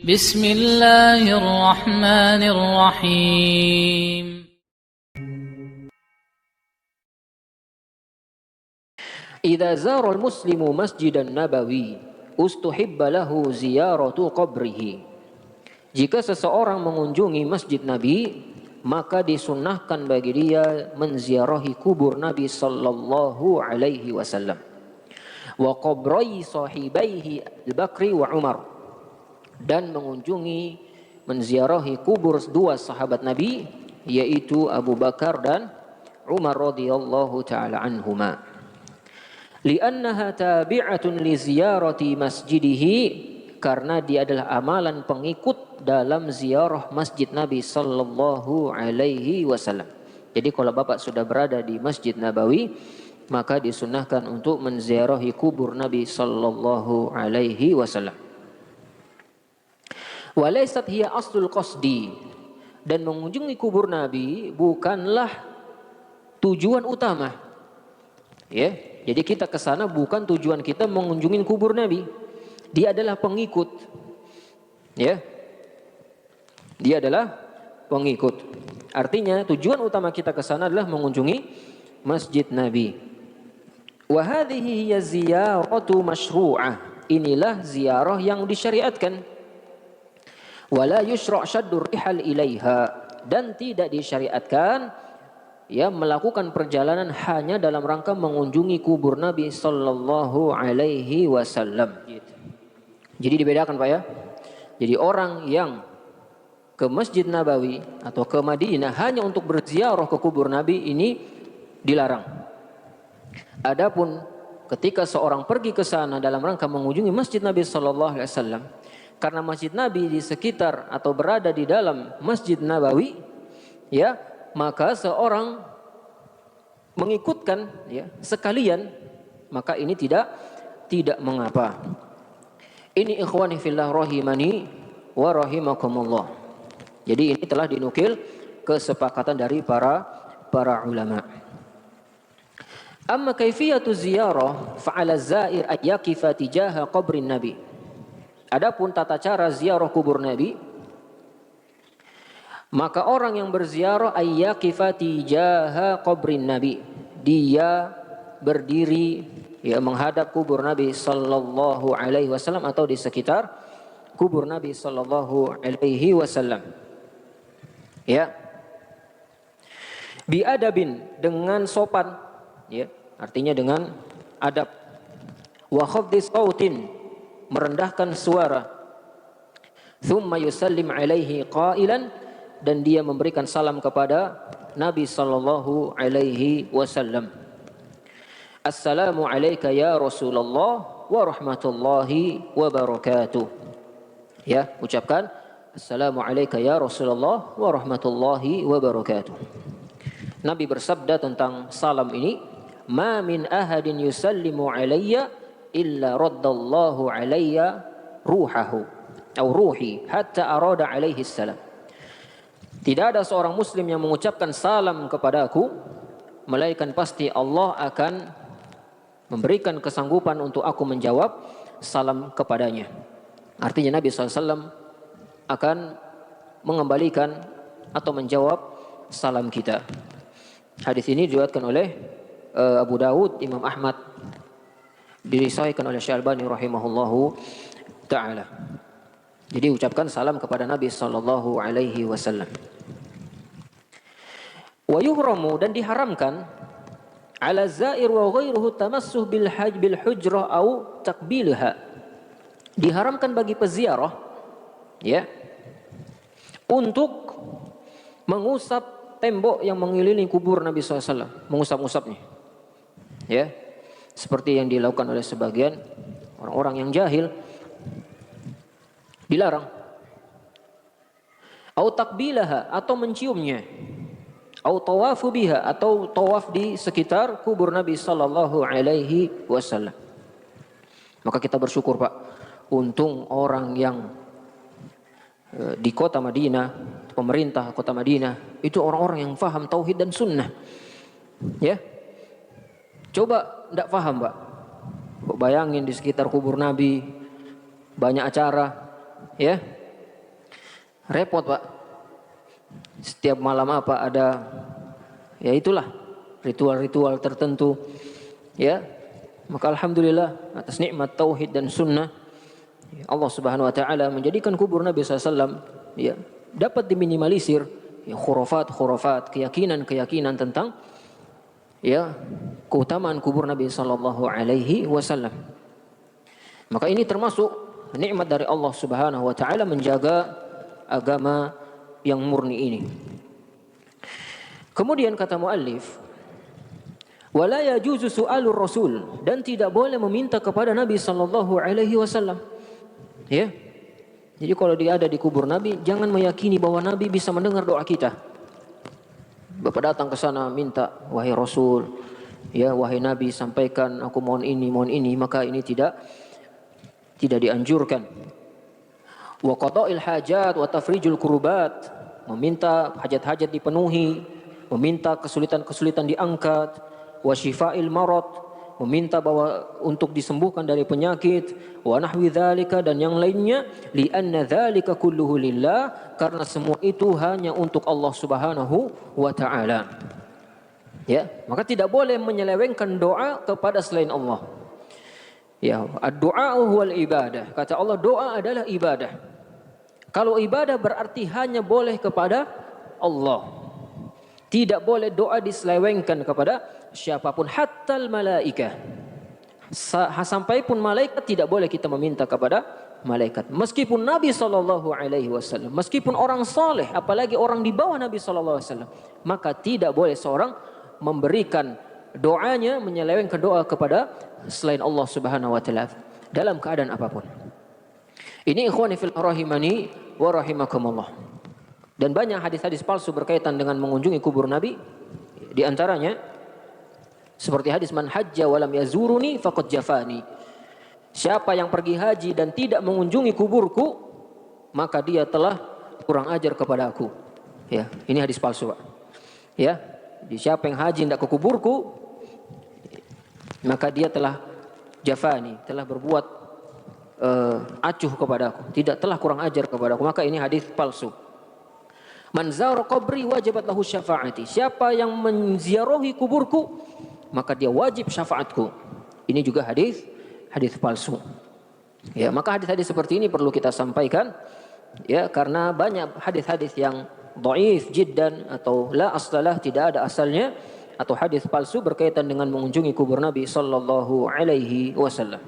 بسم الله الرحمن الرحيم. إذا زار المسلم مسجد النبوي استحب له زيارة قبره. Jika seseorang mengunjungi masjid Nabi, maka disunnahkan bagi dia menziarahi kubur Nabi sallallahu alaihi wasallam. Wa qabrai sahibaihi Al-Bakri wa Umar, dan menziarahi kubur dua sahabat Nabi, yaitu Abu Bakar dan Umar radhiyallahu taala anhuma. Li'annaha tabi'atun li ziyarati masjidihi, karena dia adalah amalan pengikut dalam ziarah masjid Nabi sallallahu alaihi wasallam. Jadi kalau Bapak sudah berada di Masjid Nabawi, maka disunahkan untuk menziarahi kubur Nabi sallallahu alaihi wasallam. Walaysat hiya aslul qasdi, dan mengunjungi kubur Nabi bukanlah tujuan utama. Ya, jadi kita ke sana bukan tujuan kita mengunjungi kubur Nabi. Dia adalah pengikut. Ya. Dia adalah pengikut. Artinya tujuan utama kita ke sana adalah mengunjungi Masjid Nabi. Wa hadhihi hiya ziyaratu masyru'ah. Inilah ziarah yang disyariatkan. Wala yushra' syaddur rihal ilaiha, dan tidak disyariatkan ya melakukan perjalanan hanya dalam rangka mengunjungi kubur Nabi sallallahu alaihi wasallam. Jadi dibedakan Pak ya. Jadi orang yang ke Masjid Nabawi atau ke Madinah hanya untuk berziarah ke kubur Nabi ini dilarang. Adapun ketika seorang pergi ke sana dalam rangka mengunjungi Masjid Nabi sallallahu alaihi wasallam, karena Masjid Nabi di sekitar atau berada di dalam Masjid Nabawi, ya, maka seorang mengikutkan ya sekalian, maka ini tidak mengapa. Ini ikhwani fillah rahimani wa rahimakumullah. Jadi ini telah dinukil kesepakatan dari para ulama. Amma kaifiyatu ziyarah fa'ala zair ayyakifa tijaha qabrin Nabi. Adapun tata cara ziarah kubur Nabi, maka orang yang berziarah ayyakifa tijaha qabrin Nabi, dia berdiri ya menghadap kubur Nabi sallallahu alaihi wasallam atau di sekitar kubur Nabi sallallahu alaihi wasallam. Ya. Biadabin, dengan sopan, ya, artinya dengan adab. Wa khafdi sautin, merendahkan suara. Thumma yusallim alaihi qailan, dan dia memberikan salam kepada Nabi sallallahu alaihi wasallam. Assalamu alayka ya Rasulullah wa rahmatullahi wa barakatuh. Ya, ucapkan Assalamu alayka ya Rasulullah wa rahmatullahi wa barakatuh. Nabi bersabda tentang salam ini, ma min ahadin yusallimu alayya illa raddallahu alayya ruhahu atau ruhi hatta arada alaihi salam. Tidak ada seorang muslim yang mengucapkan salam kepadaku, melainkan pasti Allah akan memberikan kesanggupan untuk aku menjawab salam kepadanya. Artinya Nabi SAW akan mengembalikan atau menjawab salam kita. Hadis ini diriwayatkan oleh Abu Dawud, Imam Ahmad, disahihkan oleh Syekh Albani rahimahullahu taala. Jadi ucapkan salam kepada Nabi sallallahu alaihi wasallam. Wa yuhramu, dan diharamkan ala zair wa ghairuhu tamassuh bil hujrah au takbilha. Diharamkan bagi peziarah ya untuk mengusap tembok yang mengelilingi kubur Nabi SAW, mengusap-usapnya. Ya. Seperti yang dilakukan oleh sebagian orang-orang yang jahil. Dilarang. Au takbilaha, atau menciumnya. Au tawafu biha, atau tawaf di sekitar kubur Nabi sallallahu alaihi wasallam. Maka kita bersyukur Pak, untung orang yang di kota Madinah, pemerintah kota Madinah, itu orang-orang yang faham tauhid dan sunnah. Ya. Coba tidak faham Pak. Bayangin di sekitar kubur Nabi banyak acara, ya. Repot Pak. Setiap malam apa ada, ya itulah ritual-ritual tertentu. Ya, maka alhamdulillah atas nikmat tauhid dan sunnah, Allah Subhanahu wa taala menjadikan kubur Nabi SAW ya dapat diminimalisir ya khurafat, keyakinan-keyakinan tentang ya keutamaan kubur Nabi sallallahu alaihi wasallam. Maka ini termasuk nikmat dari Allah Subhanahu wa taala menjaga agama yang murni ini. Kemudian kata muallif, wala yajuzu su'alur rasul, dan tidak boleh meminta kepada Nabi sallallahu alaihi wasallam. Ya. Jadi kalau dia ada di kubur Nabi, jangan meyakini bahwa Nabi bisa mendengar doa kita. Bapak datang ke sana minta, wahai Rasul, ya wahai Nabi sampaikan aku mohon ini, maka ini tidak dianjurkan. Wa qada'il hajat wa tafrijul kurubat, meminta hajat-hajat dipenuhi, meminta kesulitan-kesulitan diangkat, wa syifa'il marad, meminta bahwa untuk disembuhkan dari penyakit, wa nahwi dzalika, dan yang lainnya, li anna dzalika kulluhu lillah, karena semua itu hanya untuk Allah Subhanahu wa taala. Ya, maka tidak boleh menyelewengkan doa kepada selain Allah. Ya, ad-du'a huwal ibadah. Kata Allah, doa adalah ibadah. Kalau ibadah berarti hanya boleh kepada Allah. Tidak boleh doa diselewengkan kepada siapapun, hatta malaikah. Sampai pun malaikat tidak boleh kita meminta kepada malaikat. Meskipun Nabi SAW, meskipun orang soleh, apalagi orang di bawah Nabi SAW, maka tidak boleh seorang memberikan doanya, menyelewengkan doa kepada selain Allah Subhanahu wa taala dalam keadaan apapun. Ini ikhwani fil rahimani wa rahimakumullah. Dan banyak hadis-hadis palsu berkaitan dengan mengunjungi kubur Nabi. Di antaranya seperti hadis man hajja walam yazuruni faqad jafani. Siapa yang pergi haji dan tidak mengunjungi kuburku, maka dia telah kurang ajar kepada aku. Ya, ini hadis palsu, Pak. Ya, siapa yang haji tidak ke kuburku, maka dia telah jafani, telah berbuat acuh kepada aku, tidak telah kurang ajar kepada aku. Maka ini hadis palsu. Man zara qabri wajibat lahu syafaati. Siapa yang menziarahi kuburku, maka dia wajib syafaatku. Ini juga hadis palsu. Ya, maka hadis-hadis seperti ini perlu kita sampaikan ya, karena banyak hadis-hadis yang dhaif jiddan atau la aslalah, tidak ada asalnya, atau hadis palsu berkaitan dengan mengunjungi kubur Nabi sallallahu alaihi wasallam.